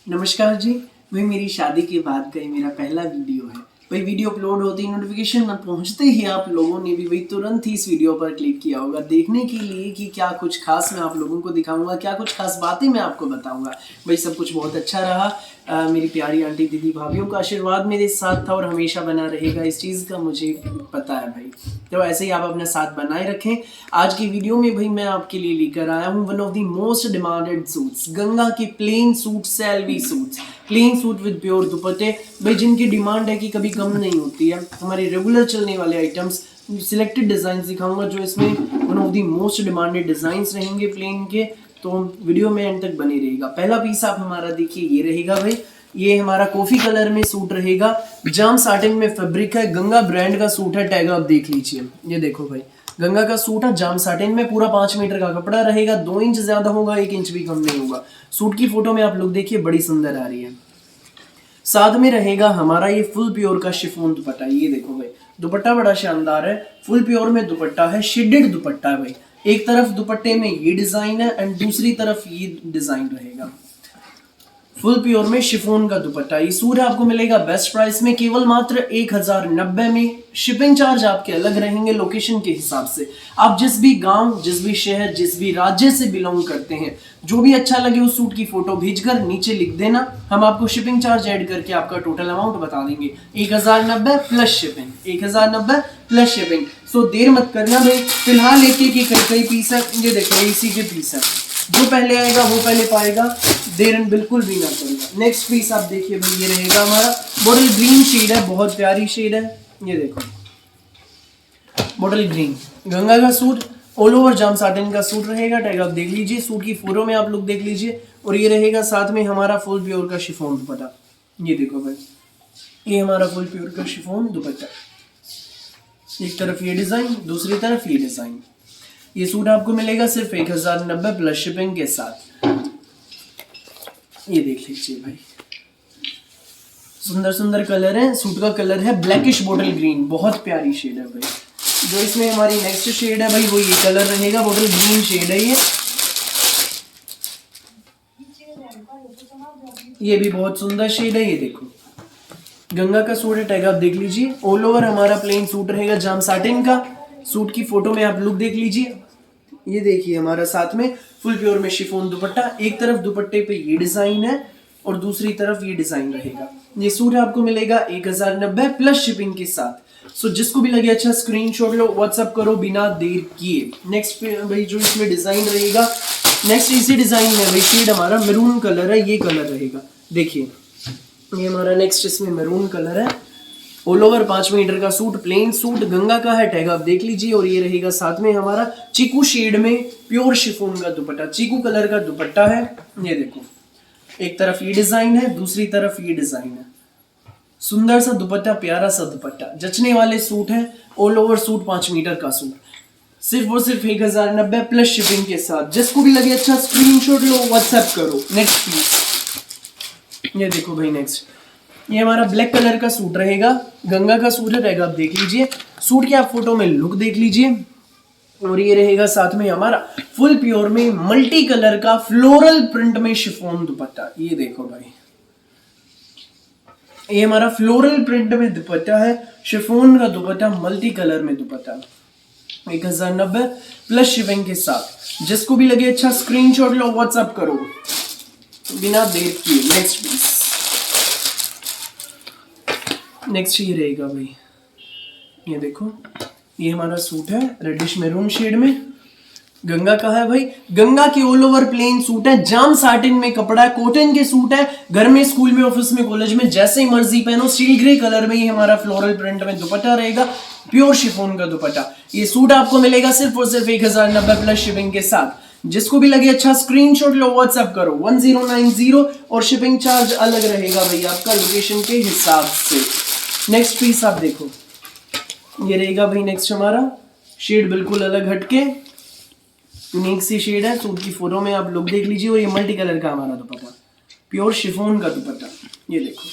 नमस्कार जी। भाई मेरी शादी के बाद का ये मेरा पहला वीडियो है। भाई वीडियो अपलोड होते ही नोटिफिकेशन न पहुंचते ही आप लोगों ने भी भाई तुरंत ही इस वीडियो पर क्लिक किया होगा देखने के लिए कि क्या कुछ खास मैं आप लोगों को दिखाऊंगा, क्या कुछ खास बातें मैं आपको बताऊंगा। भाई सब कुछ बहुत अच्छा रहा। मेरी प्यारी आंटी दीदी भाभीयों का आशीर्वाद मेरे साथ था और हमेशा बना रहेगा, इस चीज़ का मुझे पता है भाई। तो ऐसे ही आप अपना साथ बनाए रखें। आज की वीडियो में भाई मैं आपके लिए लेकर आया हूँ one of the most demanded suits, Ganga के प्लेन सूट, सेल्वी suits, plain suit with pure दुपट्टे। भाई जिनकी डिमांड है कि कभी कम नहीं होती है। हमारे रेगुलर चलने वाले आइटम्स, सिलेक्टेड डिजाइन दिखाऊंगा जो इसमें one of the most demanded designs रहेंगे प्लेन के। तो वीडियो में एंड तक बने रहेगा। पहला पीस आप हमारा देखिए, ये रहेगा भाई। ये हमारा कॉफी कलर में सूट रहेगा, जाम साटिन में फैब्रिक है, गंगा ब्रांड का सूट है, टैग आप देख लीजिए। ये देखो भाई, गंगा का सूट है, जाम साटिन में, पूरा 5 मीटर का कपड़ा रहेगा, 2 इंच ज्यादा होगा, 1 इंच भी कम नहीं होगा। सूट की फोटो में आप लोग देखिए, बड़ी सुंदर आ रही है। साथ में रहेगा हमारा ये फुल प्योर का शिफॉन दुपट्टा। ये देखो भाई, दुपट्टा बड़ा शानदार है, फुल प्योर में दुपट्टा है, शेडेड दुपट्टा है भाई। एक तरफ दुपट्टे में ये डिजाइन है एंड दूसरी तरफ ये डिजाइन रहेगा। फुल प्योर में शिफॉन का दुपट्टा। ये सूट आपको मिलेगा बेस्ट प्राइस में, केवल मात्र 1090 में। शिपिंग चार्ज आपके अलग रहेंगे लोकेशन के हिसाब से। आप जिस भी गांव, जिस भी शहर, जिस भी राज्य से बिलोंग करते हैं, जो भी अच्छा लगे उस सूट की फोटो भेजकर नीचे लिख देना, हम आपको शिपिंग चार्ज ऐड करके आपका टोटल अमाउंट बता देंगे। 1090 प्लस शिपिंग, 1090 प्लस शिपिंग। सो देर मत करना भाई। फिलहाल एक एक कई पीस है, ये देखो इसी के पीस है। जो पहले आएगा वो पहले पाएगा, देर बिल्कुल भी ना करेगा। नेक्स्ट पीस आप देखिए भाई, ये रहेगा हमारा बॉटल ग्रीन शेड है, बहुत प्यारी शेड है। ये देखो बॉटल ग्रीन, गंगा का सूट, ऑल ओवर जाम साटिन का सूट रहेगा, टैग आप देख लीजिए। सूट की फोटो में आप लोग देख लीजिए। और ये रहेगा साथ में हमारा फुल प्योर का शिफॉन दुपट्टा। ये देखो भाई, ये हमारा फुल प्योर का शिफॉन दुपट्टा। एक तरफ ये डिजाइन, दूसरी तरफ ये डिजाइन। ये सूट आपको मिलेगा सिर्फ 1090 प्लस शिपिंग के साथ। ये देख लीजिए भाई, सुंदर सुंदर कलर है। सूट का कलर है ब्लैकिश बॉटल ग्रीन, बहुत प्यारी शेड है भाई। जो इसमें हमारी नेक्स्ट शेड है भाई, वो ये कलर रहेगा, बॉटल ग्रीन शेड है ये भी बहुत सुंदर शेड है। ये देखो गंगा का सूट है, टैग आप देख लीजिए। ऑल ओवर हमारा प्लेन सूट रहेगा जाम साटिन का। सूट की फोटो में आप लुक देख लीजिए। ये देखिए हमारा साथ में फुल प्योर में शिफॉन दुपट्टा। एक तरफ दुपट्टे पे ये डिजाइन है और दूसरी तरफ ये डिजाइन रहेगा। ये सूट आपको मिलेगा 1090 प्लस शिपिंग के साथ। सो जिसको भी लगे अच्छा स्क्रीनशॉट लो, व्हाट्सएप करो बिना देर किए। नेक्स्ट भाई जो इसमें डिजाइन रहेगा, नेक्स्ट इसी डिजाइन में भाई शेड हमारा मैरून कलर है, ये कलर रहेगा। देखिए ये हमारा नेक्स्ट इसमें मैरून कलर है। ऑल ओवर 5 मीटर का सूट, प्लेन सूट, गंगा का है, टैग आप देख लीजिए। और ये रहेगा साथ में हमारा चीकू शेड में प्योर शिफॉन का दुपट्टा, चीकू कलर का दुपट्टा है। ये देखो एक तरफ ये डिजाइन है, दूसरी तरफ ये डिजाइन है। सुंदर सा दुपट्टा, प्यारा सा दुपट्टा, जचने वाले सूट है। ऑल ओवर सूट 5 मीटर का सूट, सिर्फ और सिर्फ 1090 प्लस शिपिंग के साथ। जिसको भी लगे अच्छा स्क्रीनशॉट लो, व्हाट्सएप करो। नेक्स्ट पीस, ये देखो भाई नेक्स्ट, ये हमारा ब्लैक कलर का सूट रहेगा, गंगा का सूट है, टैग आप देख लीजिए। सूट की आप फोटो में लुक देख लीजिए। और ये रहेगा साथ में हमारा फुल प्योर में मल्टी कलर का फ्लोरल प्रिंट में शिफॉन दुपट्टा। ये देखो भाई, ये हमारा फ्लोरल प्रिंट में दुपट्टा है, शिफॉन का दुपट्टा, मल्टी कलर में दुपट्टा, 1090 प्लस शिपिंग के साथ। जिसको भी लगे अच्छा स्क्रीनशॉट लो, व्हाट्सएप करो बिना देर किए। नेक्स्ट पीस, नेक्स्ट ये रहेगा भाई, ये देखो ये हमारा सूट है रेडिश मैरून शेड में, गंगा का है भाई। गंगा के ऑल ओवर प्लेन सूट है, जाम साटिन में कपड़ा है, कॉटन के सूट है। घर में, स्कूल में, ऑफिस में, कॉलेज में जैसे ही मर्जी पहनो। स्टील ग्रे कलर में ये हमारा फ्लोरल प्रिंट में दुपट्टा रहेगा, प्योर शिफॉन का दुपट्टा। ये सूट आपको मिलेगा सिर्फ और सिर्फ 1090 प्लस शिपिंग के साथ। जिसको भी लगे अच्छा स्क्रीनशॉट लो, व्हाट्सएप करो 1090 और शिपिंग चार्ज अलग रहेगा भाई आपका लोकेशन के हिसाब से। नेक्स्ट पीस आप देखो, ये रहेगा भाई नेक्स्ट हमारा शेड बिल्कुल अलग हटके, यूनिक सी शेड है। सूट की फोटो में आप लोग देख लीजिए। और ये मल्टी कलर का हमारा दुपट्टा, प्योर शिफॉन का दुपट्टा। ये देखो,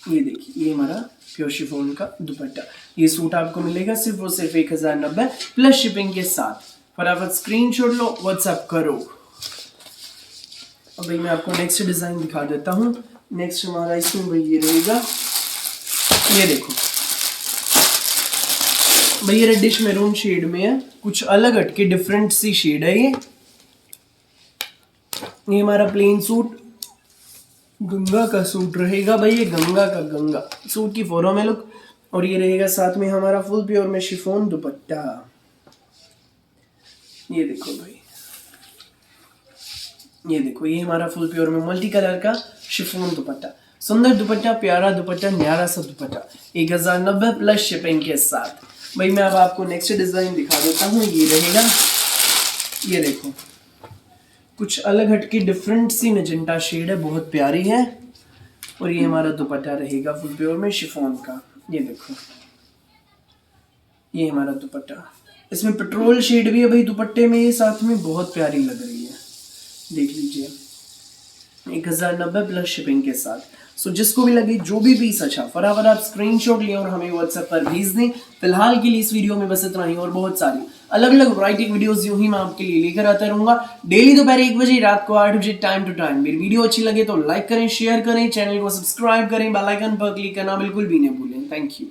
ये देखिए ये हमारा प्योर शिफॉन का दुपट्टा। ये सूट आपको मिलेगा सिर्फ और सिर्फ 1090 प्लस शिपिंग के साथ। फटाफट स्क्रीनशॉट लो, व्हाट्सएप करो। अब भाई मैं आपको नेक्स्ट डिज़ाइन दिखा देता हूँ। नेक्स्ट हमारा इसमें भाई ये रहेगा, ये देखो भाई ये रेडिश मैरून शेड में है, कुछ अलग हटके डिफरेंट सी शेड है ये हमारा प्लेन सूट गंगा का सूट रहेगा भाई, ये गंगा का गंगा सूट की फोरो में लुक। और ये रहेगा साथ में हमारा फुल प्योर में शिफॉन दुपट्टा। ये देखो भाई, ये देखो ये हमारा फुल प्योर में मल्टी कलर का शिफॉन दुपट्टा, सुंदर दुपट्टा, प्यारा दुपट्टा, न्यारा सा दुपट्टा, 1090 प्लस शिपिंग के साथ। भाई मैं अब आपको नेक्स्ट डिजाइन दिखा देता हूँ। ये रहेगा, ये देखो कुछ अलग हटके डिफरेंट सी मेजेंटा शेड है, बहुत प्यारी है। और ये हमारा दुपट्टा रहेगा फुल प्योर में शिफॉन का। ये देखो ये हमारा दुपट्टा, इसमें पेट्रोल शेड भी है भाई दुपट्टे में, ये साथ में बहुत प्यारी लग रही है, देख लीजिए 1090 प्लस शिपिंग के साथ। सो जिसको भी लगे जो भी पीस अच्छा, फटाफट आप स्क्रीनशॉट लें और हमें व्हाट्सएप पर भेज दें। फिलहाल के लिए इस वीडियो में बस इतना ही, और बहुत सारी अलग अलग वैरायटी वीडियोस यूं ही मैं आपके लिए लेकर आता रहूंगा डेली दोपहर 1 बजे, रात को 8 बजे, टाइम टू टाइम। मेरी वीडियो अच्छी लगे तो लाइक करें, शेयर करें, चैनल को सब्सक्राइब करें, बेल आइकन पर क्लिक करना बिल्कुल भी नहीं भूलें। Thank you.